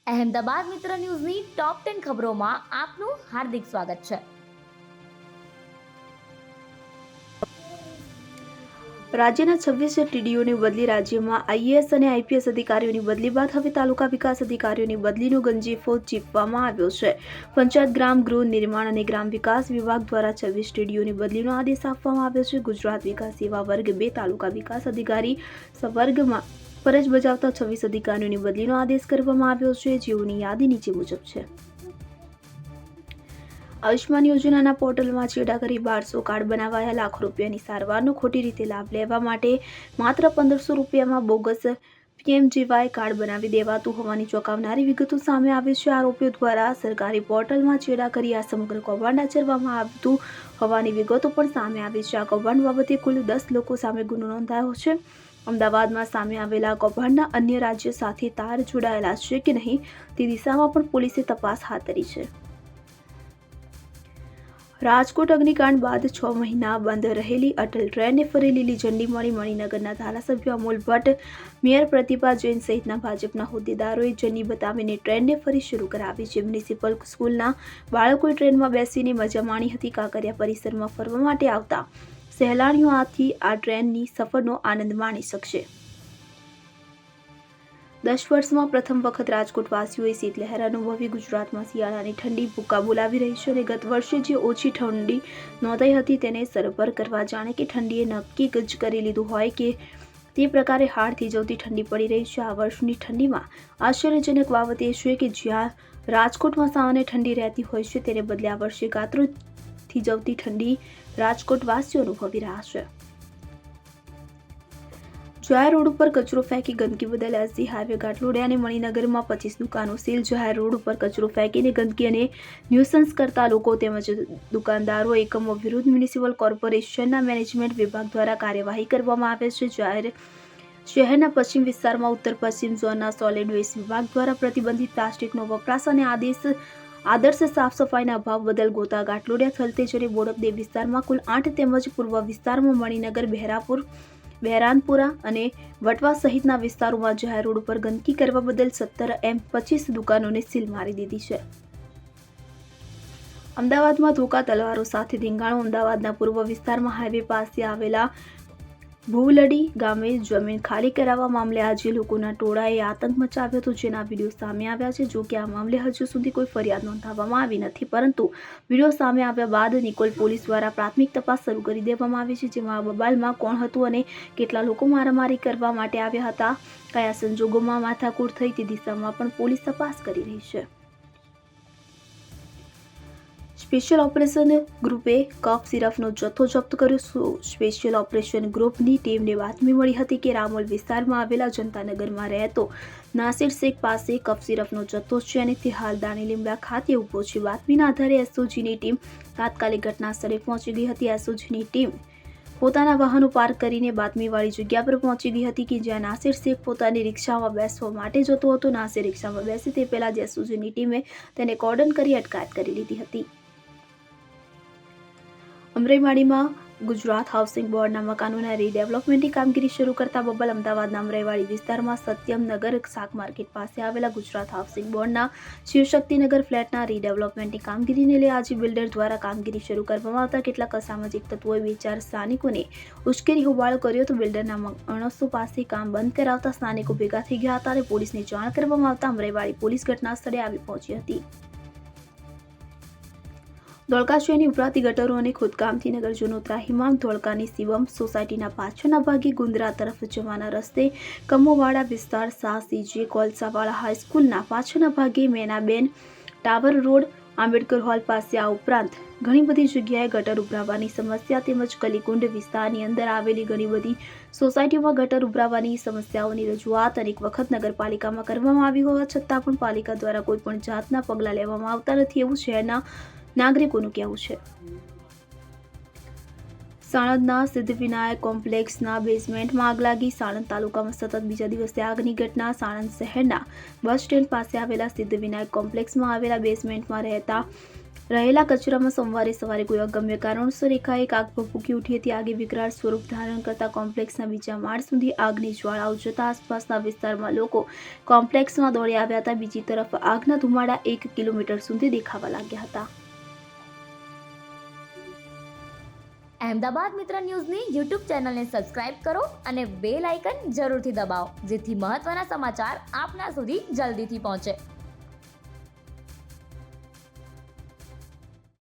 અહેમદાબાદ મિત્ર ન્યૂઝની ટોપ 10 ખબરોમાં આપનું હાર્દિક સ્વાગત છે. રાજ્યના 26 ટીડીઓની બદલી. રાજ્યમાં આઈએએસ અને આઈપીએસ અધિકારીઓની બદલી બાદ હવે તાલુકા વિકાસ અધિકારીઓની બદલીનો ગંજીફો ચીપવામાં આવ્યો છે. પંચાયત, ગ્રામ ગૃહ નિર્માણ અને ગ્રામ વિકાસ વિભાગ દ્વારા 26 ટીડીઓની બદલીનો આદેશ આપવામાં આવ્યો છે. ગુજરાત વિકાસ સેવા વર્ગ 2 તાલુકા વિકાસ અધિકારી વર્ગમાં ફરજ બજાવતા 26 અધિકારીઓની બદલીનો આદેશ કરવામાં આવ્યો છે, જેઓની યાદી નીચે મુજબ છે. આયુષ્માન યોજનાના પોર્ટલમાં ચેડા કરી 1200 કાર્ડ બનાવાયા. લાખો રૂપિયાની સારવારનો ખોટી રીતે લાભ લેવા માટે માત્ર 1500 રૂપિયામાં બોગસ પીએમજીવાય કાર્ડ બનાવી દેવાતું હોવાની ચોંકાવનારી વિગતો સામે આવી છે. આરોપીઓ દ્વારા સરકારી પોર્ટલમાં ચેડા કરી આ સમગ્ર કૌભાંડ આચરવામાં આવતું હોવાની વિગતો પણ સામે આવી છે. આ કૌભાંડ બાબતે કુલ 10 લોકો સામે ગુનો નોંધાયો છે. અમદાવાદમાં સામે આવેલા કૌભાંડના અન્ય રાજ્ય સાથે તાર જોડાયેલા છે કે નહીં તે દિશામાં પણ પોલીસે તપાસ હાથ ધરી છે. રાજકોટ અગ્નિકાંડ બાદ 6 મહિના બંધ રહેલી અટલ ટ્રેનને ફરી લીલી ઝંડી મળી. મણિનગરના ધારાસભ્ય અમોલ ભટ્ટ, મેયર પ્રતિભા જૈન સહિતના ભાજપના હોદ્દેદારોએ ઝંડી બતાવીને ટ્રેનને ફરી શરૂ કરાવી છે. મ્યુનિસિપલ સ્કૂલના બાળકોએ ટ્રેનમાં બેસીને મજા માણી હતી. કાંકરિયા પરિસરમાં ફરવા માટે આવતા સહેલાણીઓ આથી આ ટ્રેનની સફરનો આનંદ માણી શકશે. 10 વર્ષમાં પ્રથમ વખત રાજકોટવાસીઓએ શીતલહેર અનુભવી. ગુજરાતમાં શિયાળાની ઠંડી ભૂકા બોલાવી રહી છે અને ગત વર્ષે જે ઓછી ઠંડી નોંધાઈ હતી તેને સરભર કરવા જાણે કે ઠંડીએ નક્કી જ કરી લીધું હોય કે તે પ્રકારે હાડ થીજવતી ઠંડી પડી રહી છે. આ વર્ષની ઠંડીમાં આશ્ચર્યજનક બાબત એ છે કે જ્યાં રાજકોટમાં સામાન્ય ઠંડી રહેતી હોય છે તેને બદલે આ વર્ષે ગાત્રો થીજવતી ઠંડી રાજકોટવાસીઓ અનુભવી રહ્યા છે. જાહેર રોડ ઉપર કચરો ફેંકી ગંદકી બદલ એસજી હાઈવે ઘાટલોડિયા અને મણિનગરમાં 25 દુકાનો સીલ. જાહેર રોડ ઉપર કચરો ફેંકીને ગંદકી અને ન્યુસન્સ કરતા લોકો તેમજ દુકાનદારો એકમો વિરુદ્ધ મ્યુનિસિપલ કોર્પોરેશનના મેનેજમેન્ટ વિભાગ દ્વારા કાર્યવાહી કરવામાં આવે છે. શહેરના પશ્ચિમ વિસ્તારમાં ઉત્તર પશ્ચિમ ઝોનના સોલિડ વેસ્ટ વિભાગ દ્વારા પ્રતિબંધિત પ્લાસ્ટિકનો વપરાશ અને આદર્શ સાફ સફાઈના અભાવ બદલ ગોતા, ઘાટલોડિયા, થલતેજ અને બોડકદેવ વિસ્તારમાં કુલ 8 તેમજ પૂર્વ વિસ્તારમાં મણિનગર, બહેરાનપુરા અને વટવા સહિતના વિસ્તારોમાં જાહેર રોડ ઉપર ગંદકી કરવા બદલ 17 એમ 25 દુકાનોને સીલ મારી દીધી છે. અમદાવાદમાં ધોકા તલવારો સાથે ધીંગાણું. અમદાવાદના પૂર્વ વિસ્તારમાં હાઈવે પાસે આવેલા ભુવલડી ગામે જમીન ખાલી કરાવવા મામલે આજે લોકોના ટોળાએ આતંક મચાવ્યો હતો, જેના વિડીયો સામે આવ્યા છે. જો કે આ મામલે હજુ સુધી કોઈ ફરિયાદ નોંધાવવામાં આવી નથી, પરંતુ વિડીયો સામે આવ્યા બાદ નિકોલ પોલીસ દ્વારા પ્રાથમિક તપાસ શરૂ કરી દેવામાં આવી છે, જેમાં આ બબાલમાં કોણ હતું અને કેટલા લોકો મારામારી કરવા માટે આવ્યા હતા, કયા સંજોગોમાં માથાકૂટ થઈ તે દિશામાં પણ પોલીસ તપાસ કરી રહી છે. સ્પેશિયલ ઓપરેશન ગ્રુપે કફ સિરપનો જથ્થો જપ્ત કર્યો. સ્પેશિયલ ઓપરેશન ગ્રુપની ટીમને બાતમી મળી હતી કે રામોલ વિસ્તારમાં આવેલા જનતાનગરમાં રહેતો નાસિર શેખ પાસે કફ સિરપનો જથ્થો છે અને તે હાલ દાણીલીમડા ખાતે ઊભો છે. બાતમીના આધારે એસઓજીની ટીમ તાત્કાલિક ઘટના સ્થળે પહોંચી ગઈ હતી. એસઓજીની ટીમ પોતાના વાહનો પાર્ક કરીને બાતમીવાળી જગ્યા પર પહોંચી ગઈ હતી કે જ્યાં નાસિર શેખ પોતાની રિક્ષામાં બેસવા માટે જતો હતો. નાસિર રિક્ષામાં બેસે તે પહેલા જ એસઓજીની ટીમે તેને કોર્ડન કરી અટકાયત કરી લીધી હતી. અમરાઈવાડીમાં ગુજરાત હાઉસિંગ બોર્ડના મકાનોના રીડેવલપમેન્ટની કામગીરી શરૂ કરતા બબલ. અમદાવાદના અમરાઈવાડી વિસ્તારમાં સત્યમનગર શાક માર્કેટ પાસે આવેલા ગુજરાત હાઉસિંગ બોર્ડના શિવશક્તિનગર ફ્લેટના રીડેવલપમેન્ટની કામગીરીને લઈ આજે બિલ્ડર દ્વારા કામગીરી શરૂ કરવામાં આવતા કેટલાક અસામાજિક તત્વોએ 2-4 સ્થાનિકોને ઉશ્કેરી હોબાળો કર્યો હતો. બિલ્ડરના માણસો પાસે કામ બંધ કરાવતા સ્થાનિકો ભેગા થઈ ગયા હતા અને પોલીસને જાણ કરવામાં આવતા અમરાઈવાડી પોલીસ ઘટના સ્થળે આવી પહોંચી હતી. ધોળકા શહેરની ઉભરાતી ગટરો અને ખોદકામથી નગરજનો ત્રાહિમામ. ધોળકાની શિવમ સોસાયટીના પાછળના ભાગે ગુંદરા તરફ જવાના રસ્તે કમોવાડા વિસ્તાર, સાસીજી કોલસાવાળા હાઈસ્કૂલના પાછળના ભાગે Menaben tower road, Ambedkar hall પાસે. આ ઉપરાંત ઘણી બધી જગ્યાએ ગટર ઉભરાવાની સમસ્યા તેમજ કલીકુંડ વિસ્તારની અંદર આવેલી ઘણી બધી સોસાયટીઓમાં ગટર ઉભરાવાની સમસ્યાઓની રજૂઆત અનેક વખત નગરપાલિકામાં કરવામાં આવી હોવા છતાં પણ પાલિકા દ્વારા કોઈ પણ જાતના પગલાં લેવામાં આવતા નથી, એવું શહેરના નાગરિકોનું કહેવું છે. સાણંદના સિદ્ધિવિનાયક કોમ્પ્લેક્સના બેઝમેન્ટમાં આગ લાગી. સાણંદ તાલુકામાં સતત બીજા દિવસે આગની ઘટના. સાણંદ શહેરના બસ સ્ટેન્ડ પાસે આવેલા સિદ્ધિવિનાયક કોમ્પ્લેક્સમાં આવેલા બેઝમેન્ટમાં રહેતા રહેલા કચરામાં સોમવારે સવારે કોઈ અગમ્ય કારણોસર એકાએક આગ ભભૂકી ઉઠી હતી. આગે વિકરાળ સ્વરૂપ ધારણ કરતા કોમ્પ્લેક્સના બીજા માળ સુધી આગની જ્વાળાઓ જતા આસપાસના વિસ્તારમાં લોકો કોમ્પ્લેક્સમાં દોડી આવ્યા હતા. બીજી તરફ આગના ધુમાડા 1 કિલોમીટર સુધી દેખાવા લાગ્યા હતા. અહેમદાબાદ મિત્ર ન્યૂઝની યુટ્યુબ ચેનલને સબસ્ક્રાઇબ કરો અને બેલ આઇકન જરૂરથી દબાવો, જેથી મહત્ત્વના સમાચાર આપના સુધી જલ્દીથી પહોંચે.